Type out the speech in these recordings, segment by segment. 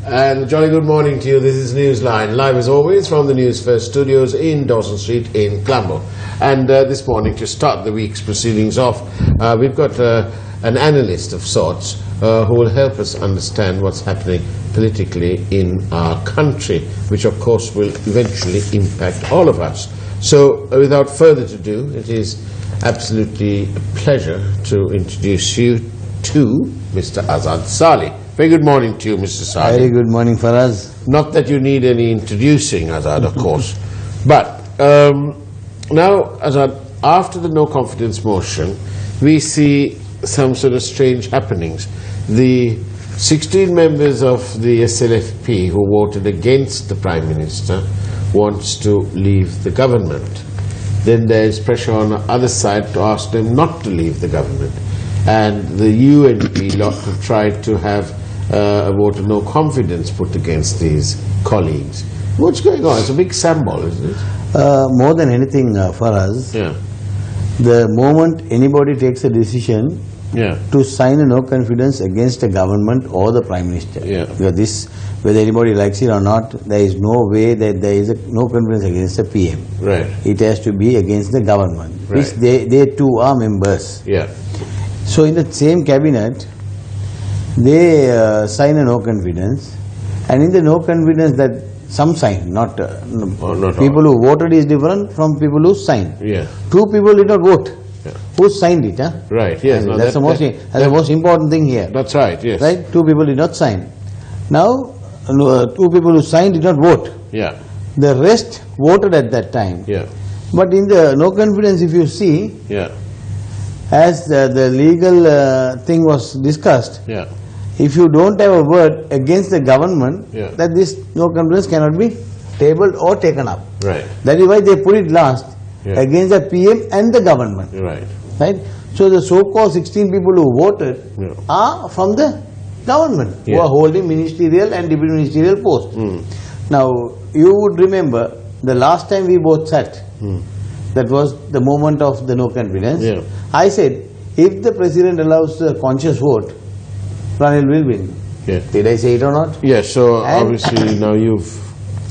And jolly good morning to you. This is Newsline, live as always from the Newsfirst studios in Dawson Street in Colombo. And this morning, to start the week's proceedings off, we've got an analyst of sorts who will help us understand what's happening politically in our country, which of course will eventually impact all of us. So without further ado, it is absolutely a pleasure to introduce you to Mr. Azad Saleh. Very good morning to you, Mr. Saleh. Very good morning, Faraz. Not that you need any introducing, Azad, of course. But now, Azad, after the no confidence motion, we see some sort of strange happenings. The 16 members of the SLFP who voted against the Prime Minister wants to leave the government. Then there is pressure on the other side to ask them not to leave the government. And the UNP lot have tried to have a vote of no confidence put against these colleagues. What's going on? It's a big sambal, isn't it? More than anything, Faraz, the moment anybody takes a decision to sign a no confidence against a government or the Prime Minister, because this, whether anybody likes it or not, there is no way that there is a no confidence against the PM. Right. It has to be against the government, which they too are members. So in the same cabinet, they sign a no confidence, and in the no confidence that some sign, not people who voted is different from people who signed. Two people did not vote. Who signed it? Right. Yes. No, that's the most important thing here. That's right. Yes. Right. Two people did not sign. Now, two people who signed did not vote. The rest voted at that time. But in the no confidence, if you see, as the legal thing was discussed, if you don't have a word against the government, that this no confidence cannot be tabled or taken up. That is why they put it last, against the PM and the government. Right? So the so-called 16 people who voted are from the government, who are holding ministerial and deputy ministerial posts. Now, you would remember the last time we both sat, that was the moment of the no confidence. I said, if the president allows a conscious vote, Ranil will win. Did I say it or not? Yes, so obviously now you've...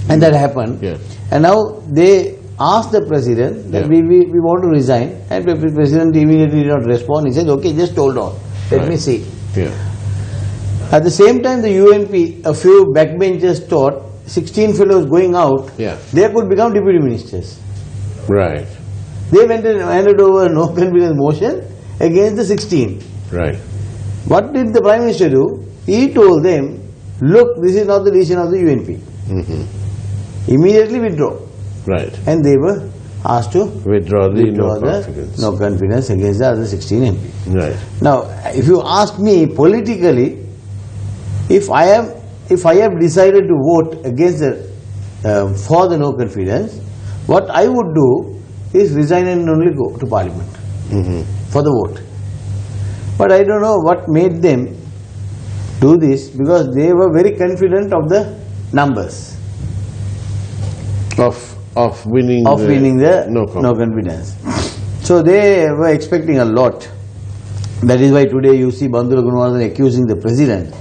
And that happened. And now they asked the president that we want to resign, and the president immediately did not respond. He said, okay, just hold on. Let me see. At the same time, the UNP, a few backbenchers thought 16 fellows going out, they could become deputy ministers. They went and handed over a no confidence motion against the 16. What did the Prime Minister do? He told them, look, this is not the decision of the UNP. Immediately withdraw. And they were asked to withdraw the no confidence against the other 16 MP. Now, if you ask me politically, if I have decided to vote against for the no confidence, what I would do is resign and only go to Parliament for the vote. But I don't know what made them do this, because they were very confident of the numbers of winning the no confidence. So they were expecting a lot. That is why today you see Bandula Gunawardhan accusing the president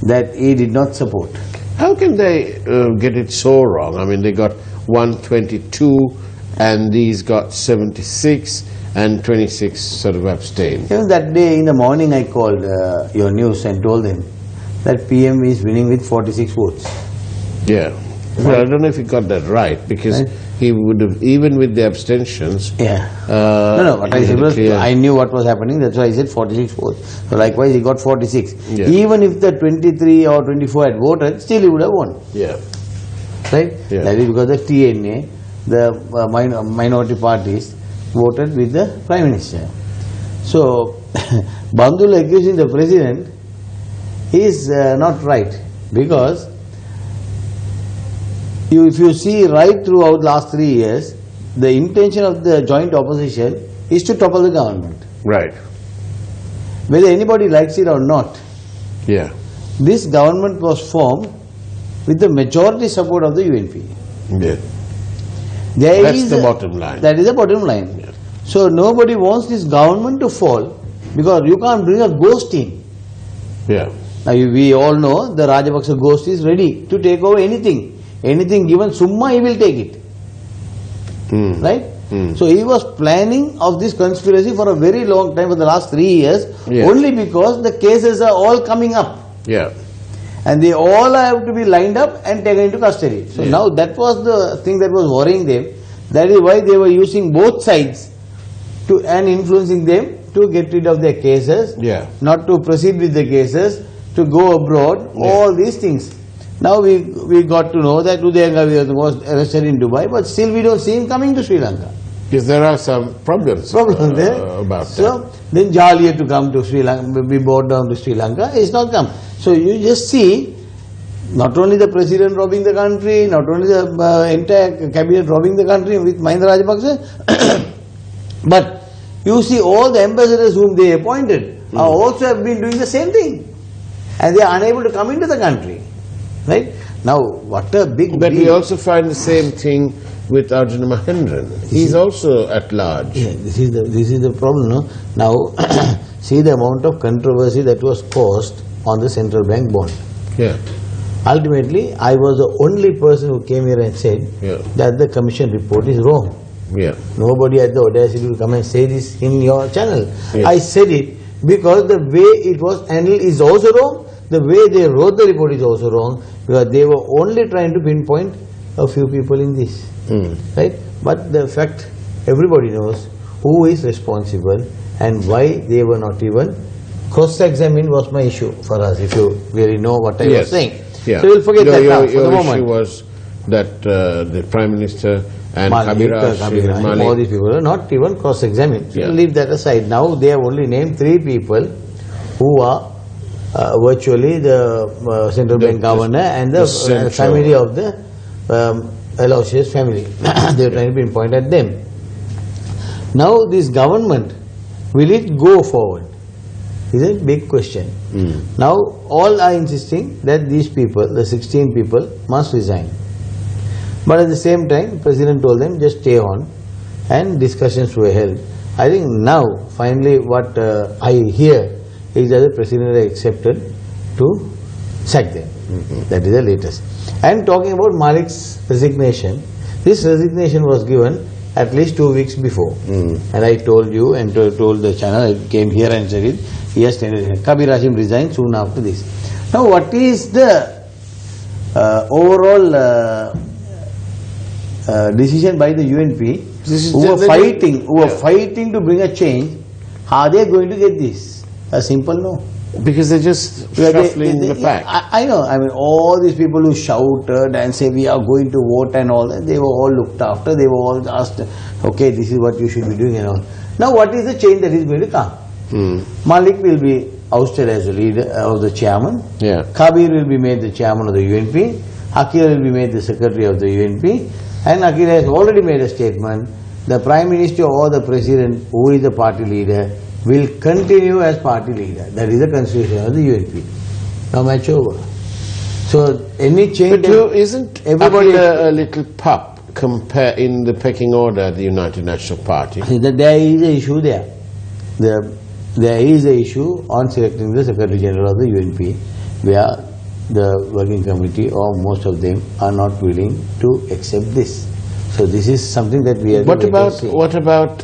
that he did not support. How can they get it so wrong? I mean, they got 122 and these got 76 and 26 sort of abstained. Even that day in the morning I called your news and told them that PM is winning with 46 votes. Well, I don't know if he got that right, because he would have, even with the abstentions... What I said was, I knew what was happening, that's why I said 46 votes. So likewise he got 46. Even if the 23 or 24 had voted, still he would have won. That is because the TNA, the minority parties, voted with the Prime Minister. So, Bandula accusing the president is not right, because if you see right throughout last 3 years, the intention of the joint opposition is to topple the government. Whether anybody likes it or not, this government was formed with the majority support of the UNP. That's the bottom line. That is the bottom line. So nobody wants this government to fall, because you can't bring a ghost in. Now we all know the Rajapaksa ghost is ready to take over anything. Anything given summa, he will take it. Right? So he was planning of this conspiracy for a very long time, for the last 3 years, only because the cases are all coming up. Yeah. And they all have to be lined up and taken into custody. So now that was the thing that was worrying them. That is why they were using both sides and influencing them to get rid of their cases, not to proceed with the cases, to go abroad, all these things. Now we got to know that Udayanka was arrested in Dubai, but still we don't see him coming to Sri Lanka. Because there are some problems there about so that. Then Jali had to come to Sri Lanka, be brought down to Sri Lanka, he's not come. So you just see, not only the president robbing the country, not only the entire cabinet robbing the country with Mahinda Rajapaksa, but you see all the ambassadors whom they appointed are also have been doing the same thing. And they are unable to come into the country. Right? Now, what a big But we also find the same thing with Arjuna Mahendran. He's also at large. Yeah, this is the problem. No? Now, see the amount of controversy that was caused on the central bank bond. Yeah. Ultimately, I was the only person who came here and said that the commission report is wrong. Yeah. Nobody had the audacity to come and say this in your channel. I said it because the way it was handled is also wrong. The way they wrote the report is also wrong, because they were only trying to pinpoint a few people in this. Right? But the fact, everybody knows who is responsible and why they were not even cross-examined was my issue for us, if you really know what I was saying. Yeah. So we'll forget that now for the moment. Your issue was that the Prime Minister and Kabiraj, all these people are not even cross-examined. So we'll leave that aside. Now they have only named 3 people who are virtually the central bank governor and the family of the Aloysius family. They are trying to pinpoint at them. Now this government, will it go forward? Is a big question. Now all are insisting that these people, the 16 people, must resign. But at the same time, President told them just stay on, and discussions were held. I think now, finally, what I hear is that the President has accepted to sack them. That is the latest. And talking about Malik's resignation, this resignation was given at least 2 weeks before. And I told you and told the channel, I came here and said it, yes, Kabir Hashim resigned soon after this. Now what is the overall decision by the UNP who are fighting to bring a change? Are they going to get this? A simple no. Because they're just shuffling the pack. I know. I mean, all these people who shouted and say we are going to vote and all that, they were all looked after. They were all asked, okay, this is what you should be doing and all. Now, what is the change that is going to come? Malik will be ousted as the leader of the chairman. Kabir will be made the chairman of the UNP. Akil will be made the secretary of the UNP. And Akil has already made a statement. The Prime Minister or the President, who is the party leader, will continue as party leader. That is the constitution of the UNP. Now match over. So any change... But isn't everybody a little pup in the pecking order at the United National Party? There is an issue there. There is an issue on selecting the Secretary General of the UNP, where the working committee or most of them are not willing to accept this. So this is something that we are... What about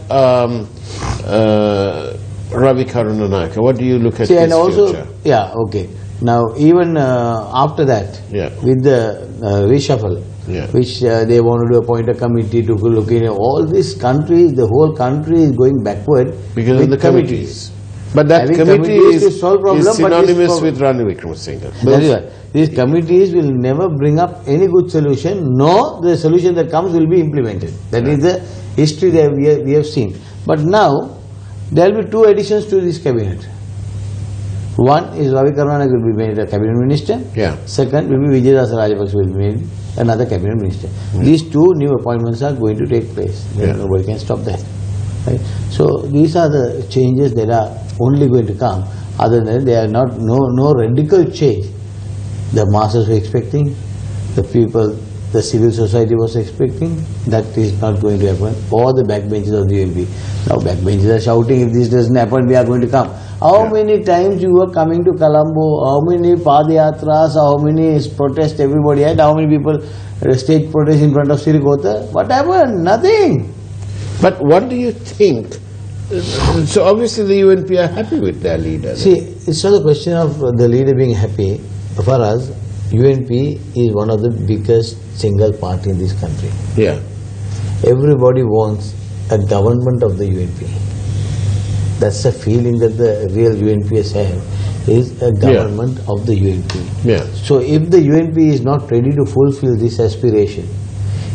Ravi Karunanayake? What do you look at his future? Yeah, okay. Now even after that, with the reshuffle, which they wanted to appoint a committee to look in, all this country, the whole country is going backward because of the committees. But that committee is synonymous with Ranil Wickremesinghe. These committees will never bring up any good solution, nor the solution that comes will be implemented. That is the history that we have seen. But now, there will be 2 additions to this cabinet. One is Ravi Karunanayake will be made a cabinet minister. Second will be Vijayadasa Rajapaksa will be made another cabinet minister. These 2 new appointments are going to take place. Nobody can stop that. Right? So these are the changes that are only going to come. Other than there are no radical change. The masses were expecting, the people, the civil society was expecting. That is not going to happen. Or the backbenches of the UNP. Now backbenches are shouting, if this doesn't happen, we are going to come. How many times you were coming to Colombo? How many Padayatras? How many protests everybody had? How many people stage protest in front of Sirikota? What happened? Nothing. But what do you think? So obviously the UNP are happy with their leader. See, it's not a question of the leader being happy. For us, UNP is one of the biggest single party in this country. Yeah. Everybody wants a government of the UNP. That's the feeling that the real UNPs have, is a government of the UNP. Yeah. So if the UNP is not ready to fulfill this aspiration,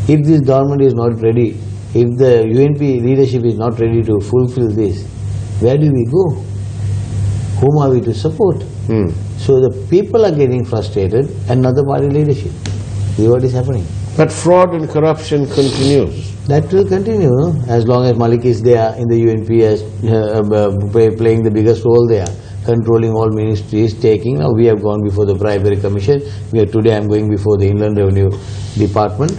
if this government is not ready, if the UNP leadership is not ready to fulfill this, where do we go? Whom are we to support? So the people are getting frustrated and not the party leadership. This is what is happening. But fraud and corruption continues. That will continue, no? As long as Malik is there in the UNP as playing the biggest role there, controlling all ministries, taking. Now we have gone before the Bribery Commission. Today I am going before the Inland Revenue Department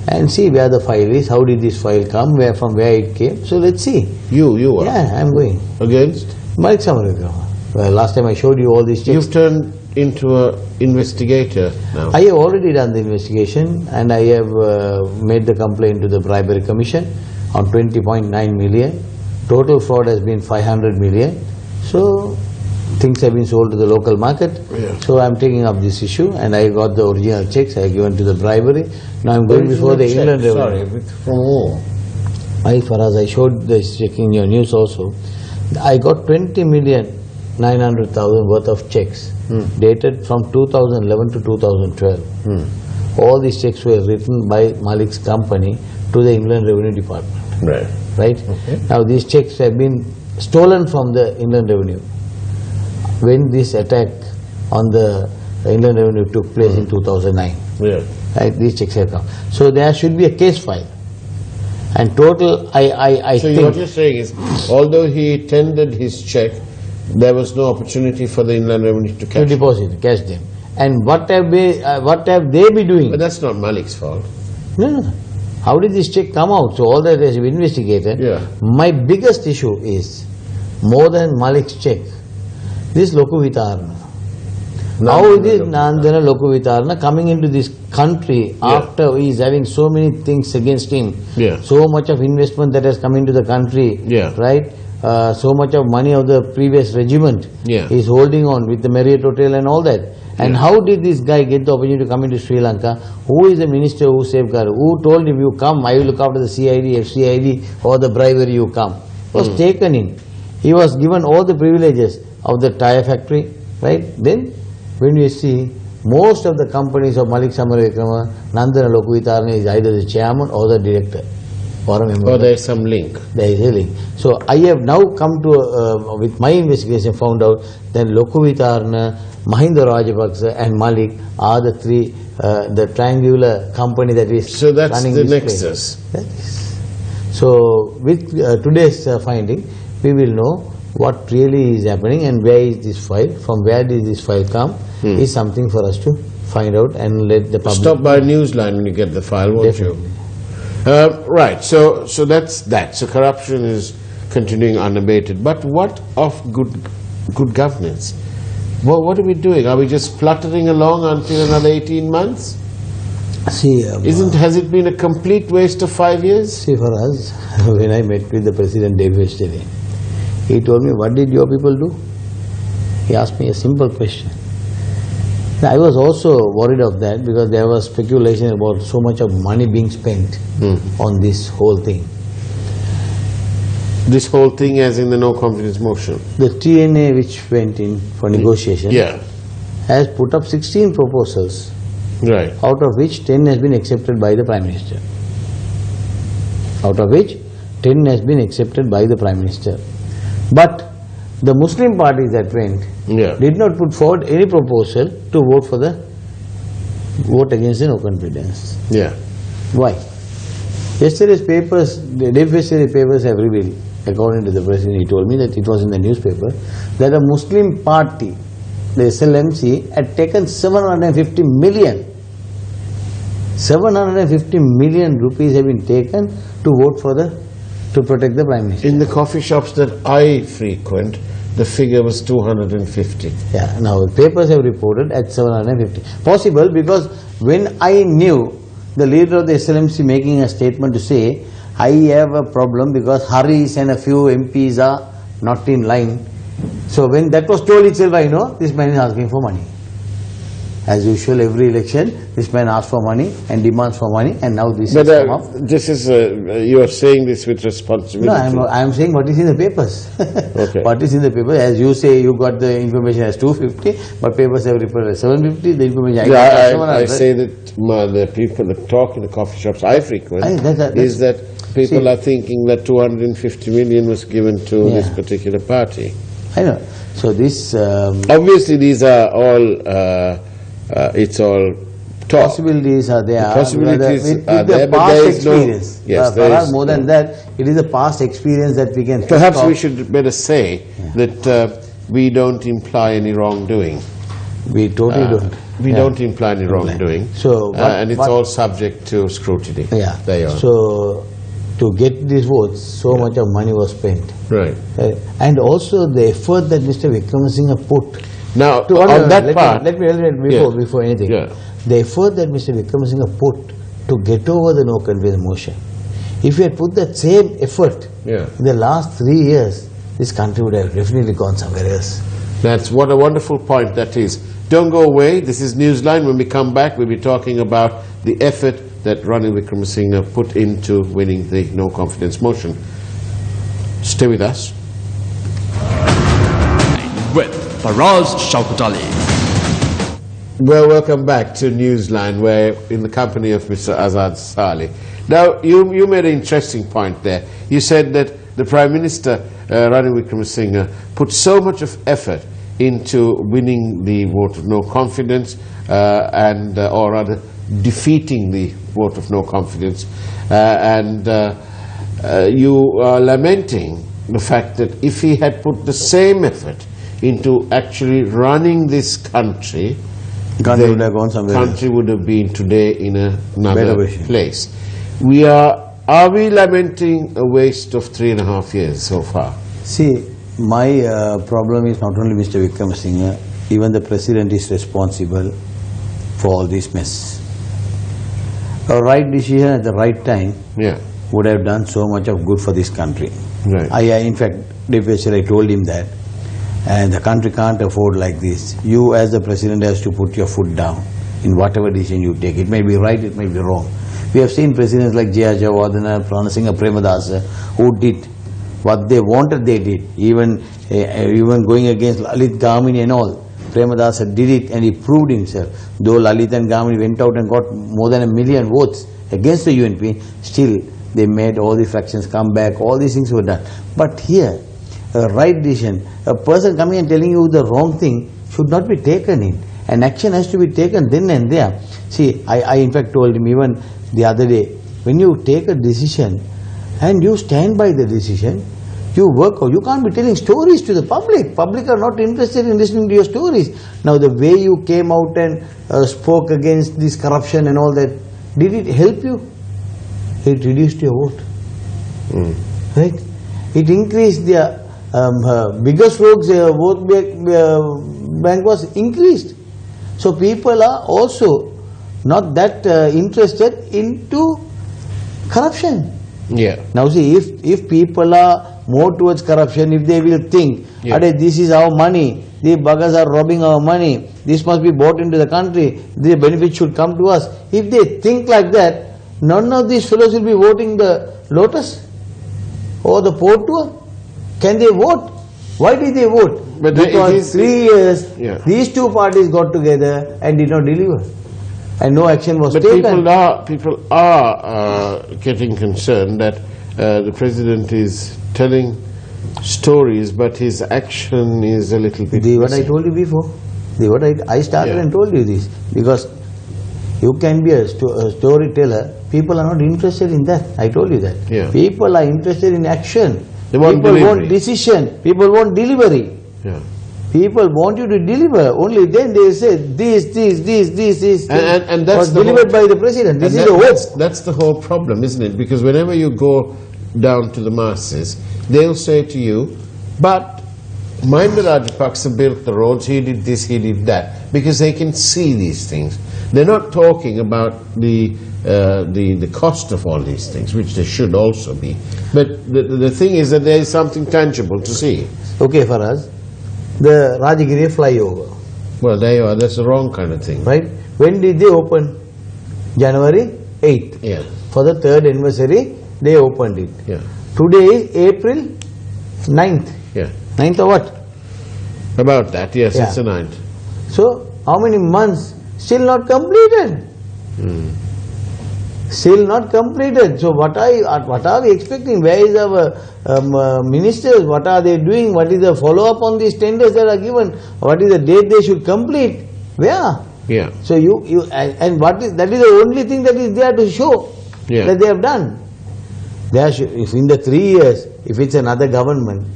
and see where the file is. How did this file come? From where it came? So let's see. You are? Yeah, I am going. Against? Malik Samaravikrama. Well, last time I showed you all these checks. You've turned into an investigator now. I have already done the investigation and I have made the complaint to the Bribery Commission on 20.9 million. Total fraud has been 500 million. So things have been sold to the local market. Yeah. So I am taking up this issue and I got the original checks. I have given to the bribery. Now I am going before the Inland Revenue. Sorry, from who? Faraz, I showed this check in your news also. I got 20,900,000 worth of checks dated from 2011 to 2012. All these checks were written by Malik's company to the Inland Revenue Department. Right? Okay. Now these checks have been stolen from the Inland Revenue. When this attack on the Inland Revenue took place in 2009, right, these checks have come. So there should be a case file. And total, I so think... So what you're saying is, although he tendered his check, there was no opportunity for the Inland Revenue to cash them. And what have they been doing? But that's not Malik's fault. No. How did this check come out? So all that has been investigated. Yeah. My biggest issue is, more than Malik's check, this Lokuvitarna. How is this Nandana Lokuvitarna coming into this country after he is having so many things against him? So much of investment that has come into the country, right? So much of money of the previous regiment he is holding on with the Marriott Hotel and all that. And how did this guy get the opportunity to come into Sri Lanka? Who is the minister who safeguarded? Who told him, you come, I will look after the CID, FCID or the bribery, you come? He was taken in. He was given all the privileges of the tyre factory, right? Then when you see most of the companies of Malik Samaravikrama, Nandana Lokuvitarna is either the chairman or the director. Or a member. Or there is some link. There is a link. So I have now come to, with my investigation, found out that Lokuvitarna, Mahinda Rajapaksa and Malik are the three, the triangular company that is so that's running the this nexus. So with today's finding, we will know what really is happening and where is this file, from where did this file come, is something for us to find out and let the public... Stop by Newsline when you get the file, won't you? Right, so that's that. So corruption is continuing unabated. But what of good governance? Well, what are we doing? Are we just fluttering along until another 18 months? See, has it been a complete waste of 5 years? See, for us, when I met with the President day yesterday, he told me, what did your people do? He asked me a simple question. I was also worried of that because there was speculation about so much of money being spent on this whole thing. This whole thing as in the no confidence motion? The TNA which went in for negotiation has put up 16 proposals, out of which 10 has been accepted by the Prime Minister. But the Muslim parties that went did not put forward any proposal to vote against the no confidence. Why? Yesterday's papers, the day yesterday's papers have revealed, according to the President, he told me that it was in the newspaper, that a Muslim party, the SLMC, had taken 750 million. 750 million rupees have been taken to vote for to protect the Prime Minister. In the coffee shops that I frequent, the figure was 250. Yeah, now papers have reported at 750. Possible, because when I knew the leader of the SLMC making a statement to say, I have a problem because Haris and a few MPs are not in line. So when that was told itself, I know this man is asking for money. As usual, every election, this man asks for money and demands for money, and now this has come up. This is, you are saying this with responsibility. No, I am saying what is in the papers. Okay. What is in the paper? As you say, you got the information as 250, but papers have reported as 750. The information I say that the people that talk in the coffee shops I frequent is that people are thinking that 250 million was given to this particular party. I know. So this... obviously these are all... it's all talk. Possibilities are there. The possibilities with are the there, but past there is experience. no... Yes, there is more than that. It is a past experience that we can... Perhaps we should better say that we don't imply any wrongdoing. We totally don't. We don't imply any wrongdoing. So, and it's all subject to scrutiny. Yeah. There you are. So, to get these votes, so much of money was spent. Right. And also the effort that Mr. Wickramasinghe put. Now, on that part... Let me before anything. The effort that Mr. Wickramasinghe put to get over the no confidence motion. If he had put that same effort in the last 3 years, this country would have definitely gone somewhere else. That's what a wonderful point that is. Don't go away. This is Newsline. When we come back, we'll be talking about the effort that Ranil Wickramasinghe put into winning the no confidence motion. Stay with us. With Faraz Shauketaly. Well, welcome back to Newsline. We're in the company of Mr. Azad Saleh. Now, you made an interesting point there. You said that the Prime Minister, Ranil Wickramasinghe, put so much of effort into winning the vote of no confidence or rather defeating the vote of no confidence, and you are lamenting the fact that if he had put the same effort into actually running this country, the country would have been today in another place. Are we lamenting a waste of 3.5 years so far? See, my problem is not only Mr. Wickramasinghe, even the President is responsible for all this mess. A right decision at the right time would have done so much of good for this country. Right. In fact, I told him that, and the country can't afford like this. You as the President has to put your foot down in whatever decision you take. It may be right, it may be wrong. We have seen presidents like J.R. Jayawardena, Pranasinghe Premadasa, who did what they wanted, they did. Even going against Lalit Gamini and all. Premadasa did it and he proved himself. Though Lalit and Gamini went out and got more than 1 million votes against the UNP, still they made all the fractions come back, all these things were done. But here, a right decision, a person coming and telling you the wrong thing should not be taken in. An action has to be taken then and there. See, I in fact told him even the other day, when you take a decision and you stand by the decision, you work out. You can't be telling stories to the public. Public are not interested in listening to your stories. Now the way you came out and spoke against this corruption and all that, did it help you? It reduced your vote. Right? It increased the biggest folks' vote bank was increased. So people are also not that interested into corruption. Now see, if people are more towards corruption, if they will think, this is our money, the buggers are robbing our money, this must be brought into the country, the benefit should come to us. If they think like that, none of these fellows will be voting the Lotus or the Port Tour. Can they vote? Why did they vote? But because 3 years, these two parties got together and did not deliver. And no action was taken. People are getting concerned that the President is telling stories, but his action is a little bit... What I told you before. I started and told you this. Because you can be a storyteller. People are not interested in that. I told you that. People are interested in action. People want decision. People want delivery. People want you to deliver. Only then they say this. And that's was delivered by the President. This is the hope. That's the whole problem, isn't it? Because whenever you go down to the masses, they'll say to you, but Mahinda Rajapaksa built the roads, he did this, he did that, because they can see these things. They're not talking about the cost of all these things, which they should also be. But the thing is that there is something tangible to see. Okay, Faraz, the Rajagiri flyover. Well, there you are, that's the wrong kind of thing. Right? When did they open? January 8th. Yeah. For the 3rd anniversary, they opened it. Yeah. Today is April 9th. Yeah. 9th or what? About that, yes, Yeah. it's the 9th. So, how many months? Still not completed. Still not completed. So, what are we expecting? Where is our ministers? What are they doing? What is the follow-up on these tenders that are given? What is the date they should complete? Where? Yeah. So, and that is the only thing that is there to show that they have done. If in the 3 years, if it's another government,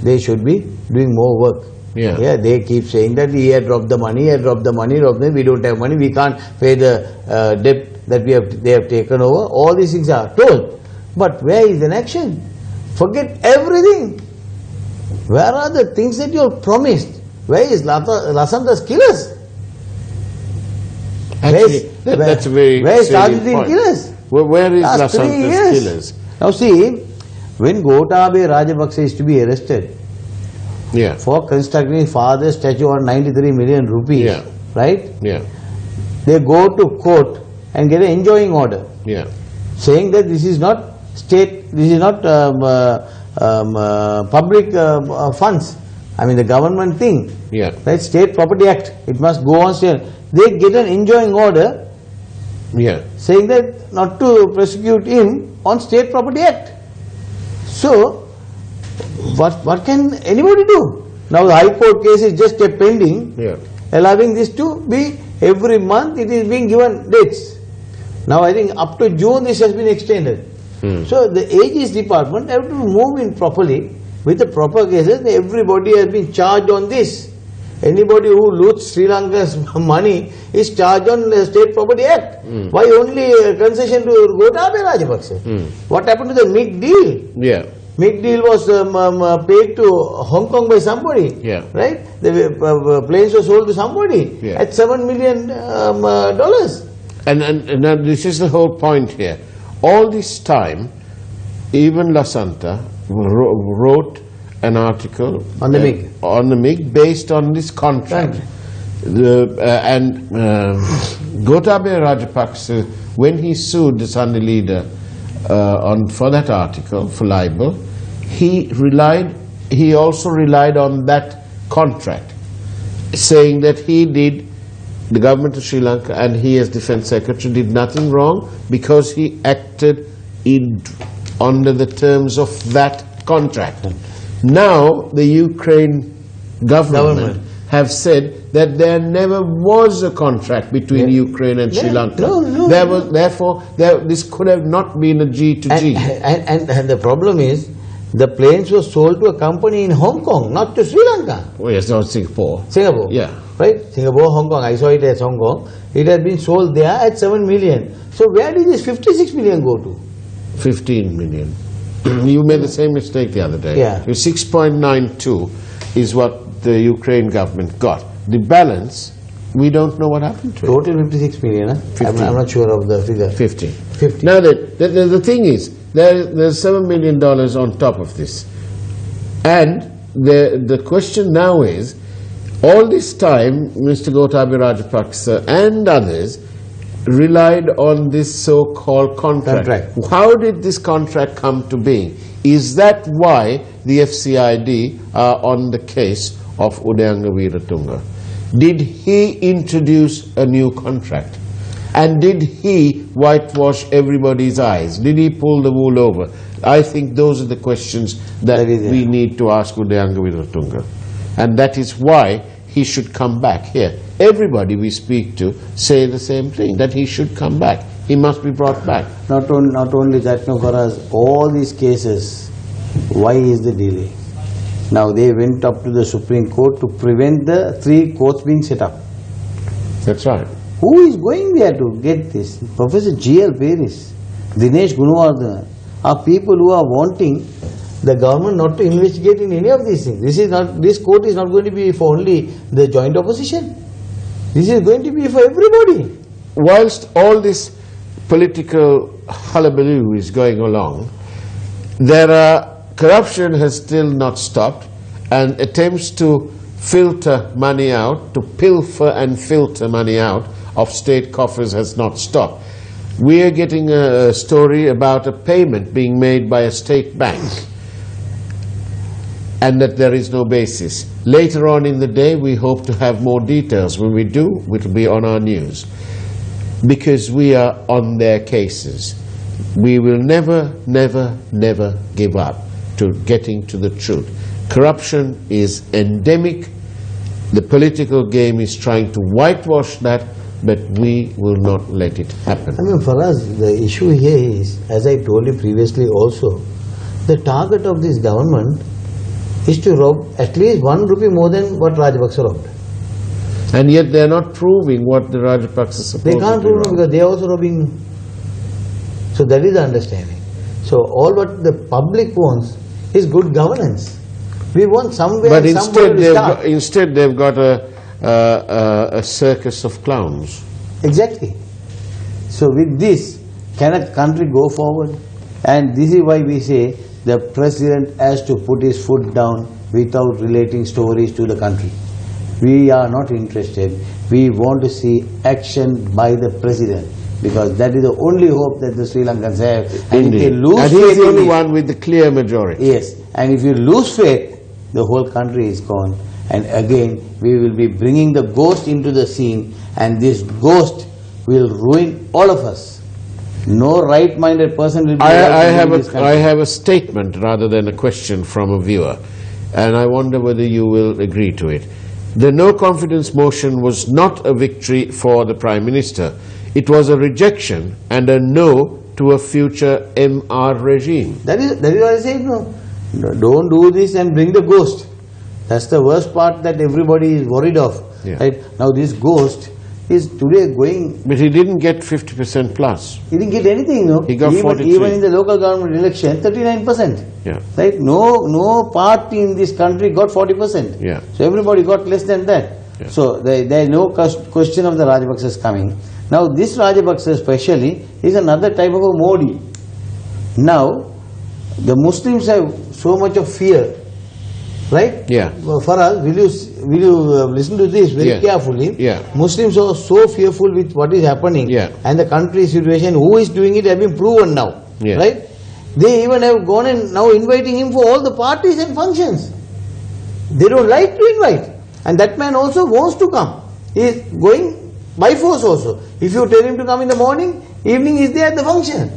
they should be doing more work. Yeah. They keep saying that he had dropped the money, we don't have money, we can't pay the debt that they have taken over. All these things are told. But where is an action? Forget everything. Where are the things that you have promised? Where is Lasanta's killers? Actually, that's a very where is salient Tajuddin point. killers? Where is Last 3 Lasanta's years. killers? Now see, when Gotabaya Rajapaksa is to be arrested for constructing his father's statue on 93 million rupees, right? Yeah. They go to court and get an enjoining order, saying that this is not state, this is not public funds. I mean the government thing, right? State Property Act. It must go on state. They get an enjoining order, saying that not to prosecute him on State Property Act. So, what can anybody do? Now the High Court case is just kept pending, allowing this to be every month it is being given dates. Now I think up to June this has been extended. So the AG's department have to move in properly with the proper cases. Everybody has been charged on this. Anybody who loots Sri Lanka's money is charged on the State Property Act. Why only concession to Gotabaya Rajapaksa? What happened to the MIG deal? MIG deal was paid to Hong Kong by somebody, right? The planes were sold to somebody at $7 million. And now this is the whole point here. All this time, even Lasanta wrote an article on the MIG, based on this contract. Gotabaya Rajapaksa, when he sued the Sunday leader for that article, for libel, he also relied on that contract, saying that the government of Sri Lanka and he as Defence Secretary did nothing wrong because he acted under the terms of that contract. Now the Ukraine government have said that there never was a contract between Ukraine and Sri Lanka. Therefore, this could have not been a G to G. And the problem is, the planes were sold to a company in Hong Kong, not to Sri Lanka. Oh yes, not Singapore. Right? Singapore, Hong Kong. I saw it as Hong Kong. It has been sold there at 7 million. So where did this 56 million go to? 15 million. You made the same mistake the other day. 6.92 is what the Ukraine government got. The balance, we don't know what happened to it. Total 56 million, huh? I'm not sure of the figure. 50. Now, the thing is, there's $7 million on top of this. And the question now is, all this time, Mr. Gotabaya Rajapaksa and others relied on this so-called contract. How did this contract come to being? Is that why the FCID are on the case of Udayanga Weeratunga? Did he introduce a new contract? And did he whitewash everybody's eyes? Did he pull the wool over? I think those are the questions that we need to ask Udayanga Weeratunga. And that is why he should come back here. Everybody we speak to say the same thing, that he should come back. He must be brought back. Not only that, no, Faraz, all these cases, why is the delay? Now they went up to the Supreme Court to prevent the 3 courts being set up. That's right. Who is going there to get this? Professor G.L. Paris, Dinesh Gunawardena are people who are wanting the government not to investigate in any of these things. This court is not going to be for only the joint opposition. This is going to be for everybody. Whilst all this political hullabaloo is going along, corruption has still not stopped, and attempts to filter money out, to pilfer and filter money out of state coffers has not stopped. We are getting a story about a payment being made by a state bank, and that there is no basis. Later on in the day, we hope to have more details. When we do, it will be on our news, because we are on their cases. We will never, never, never give up to getting to the truth. Corruption is endemic. The political game is trying to whitewash that, but we will not let it happen. I mean, Faraz, the issue here is, as I told you previously also, the target of this government is to rob at least 1 rupee more than what Rajapaksa robbed. And yet they are not proving what the Rajapaksa supposed to be. They can't prove because they are also robbing. So that is the understanding. So all what the public wants is good governance. We want somewhere, but instead they've got a circus of clowns. Exactly. So with this, can a country go forward? And this is why we say the president has to put his foot down without relating stories to the country. We are not interested. We want to see action by the president, because that is the only hope that the Sri Lankans have. And if they lose faith, he is the only one with the clear majority. Yes, and if you lose faith, the whole country is gone. And again, we will be bringing the ghost into the scene, and this ghost will ruin all of us. No right-minded person will be I have a statement rather than a question from a viewer, and I wonder whether you will agree to it. The no-confidence motion was not a victory for the Prime Minister. It was a rejection and a no to a future MR regime. That is why I say no. Don't do this and bring the ghost. That's the worst part that everybody is worried of. Yeah. Right? Now this ghost is today going... But he didn't get 50% plus. He didn't get anything, no? He got 43. Even in the local government election, 39%. Yeah. Right? No party in this country got 40%. Yeah. So everybody got less than that. Yeah. So there is no question of the Rajapaksas coming. Now this Rajapaksa especially is another type of a Modi. Now the Muslims have so much of fear, right? Yeah. Faraz, will you listen to this very carefully? Yeah. Muslims are so fearful with what is happening, and the country situation. Who is doing it have been proven now, right? They even have gone and now inviting him for all the parties and functions. They don't like to invite, and that man also wants to come. He is going by force also. If you tell him to come in the morning, evening is there at the function.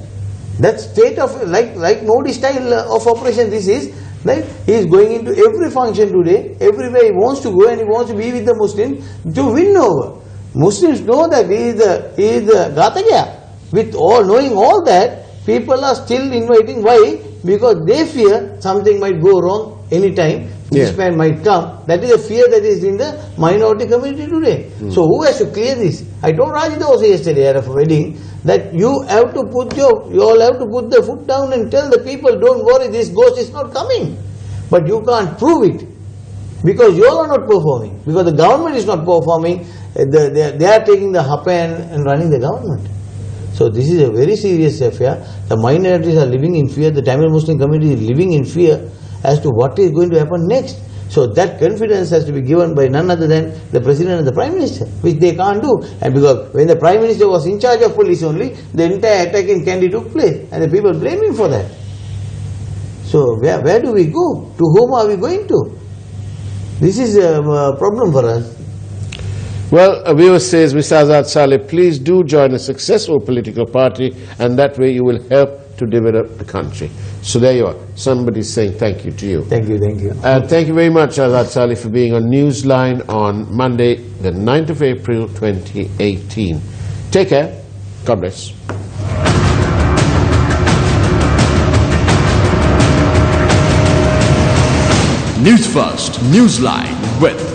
That state of like Modi style of operation this is, right? He is going into every function today, everywhere he wants to go, and he wants to be with the Muslims to win over. Muslims know that he is the Ghatagya. With all knowing all that, people are still inviting. Why? Because they fear something might go wrong anytime. This man might come. That is a fear that is in the minority community today. So who has to clear this? I told Rajita also yesterday at a wedding that you all have to put the foot down and tell the people, don't worry, this ghost is not coming. But you can't prove it because you all are not performing. Because the government is not performing. They are taking the hapa and running the government. So this is a very serious affair. The minorities are living in fear. The Tamil Muslim community is living in fear as to what is going to happen next. So that confidence has to be given by none other than the President and the Prime Minister, which they can't do. And because when the Prime Minister was in charge of police only, the entire attack in Kandy took place, and the people blame him for that. So where do we go? To whom are we going to? This is a problem for us. Well, a viewer says, Mr. Azad Saleh, please do join a successful political party, and that way you will help to develop the country. So there you are. Somebody's saying thank you to you. Thank you, thank you. Thank you very much, Azad Saleh, for being on Newsline on Monday, the 9th of April, 2018. Take care. God bless. News First, Newsline with